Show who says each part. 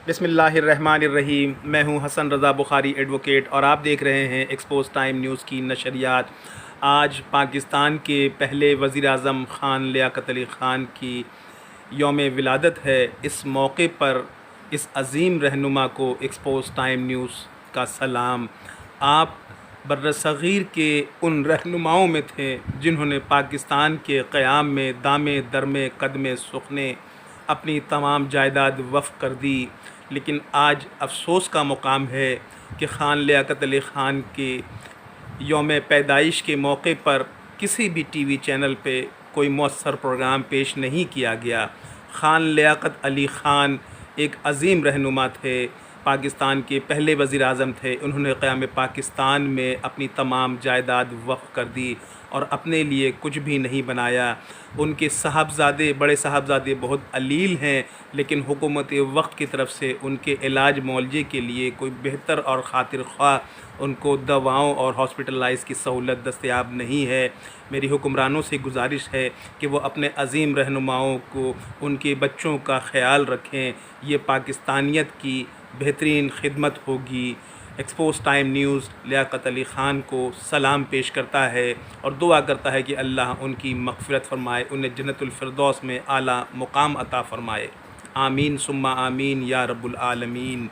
Speaker 1: بسم اللہ الرحمن الرحیم۔ میں ہوں حسن رضا بخاری ایڈوکیٹ اور آپ دیکھ رہے ہیں ایکسپوز ٹائم نیوز کی نشریات۔ آج پاکستان کے پہلے وزیر اعظم خان لیاقت علی خان کی یوم ولادت ہے۔ اس موقع پر اس عظیم رہنما کو ایکسپوز ٹائم نیوز کا سلام۔ آپ برصغیر کے ان رہنماؤں میں تھے جنہوں نے پاکستان کے قیام میں دامے درمے قدمے سخنے اپنی تمام جائیداد وقف کر دی، لیکن آج افسوس کا مقام ہے کہ خان لیاقت علی خان کے یوم پیدائش کے موقع پر کسی بھی ٹی وی چینل پہ کوئی مؤثر پروگرام پیش نہیں کیا گیا۔ خان لیاقت علی خان ایک عظیم رہنما تھے، پاکستان کے پہلے وزیر اعظم تھے۔ انہوں نے قیام پاکستان میں اپنی تمام جائیداد وقف کر دی اور اپنے لیے کچھ بھی نہیں بنایا۔ ان کے صاحبزادے، بڑے صاحبزادے بہت علیل ہیں، لیکن حکومت وقت کی طرف سے ان کے علاج معالجے کے لیے کوئی بہتر اور خاطر خواہ ان کو دواؤں اور ہاسپٹلائز کی سہولت دستیاب نہیں ہے۔ میری حکمرانوں سے گزارش ہے کہ وہ اپنے عظیم رہنماؤں کو، ان کے بچوں کا خیال رکھیں۔ یہ پاکستانیت کی بہترین خدمت ہوگی۔ Expose time news Liaquat Ali Khan کو سلام پیش کرتا ہے اور دعا کرتا ہے کہ اللہ ان کی مغفرت فرمائے، انہیں جنت الفردوس میں اعلیٰ مقام عطا فرمائے۔ آمین ثم آمین یا رب العالمین۔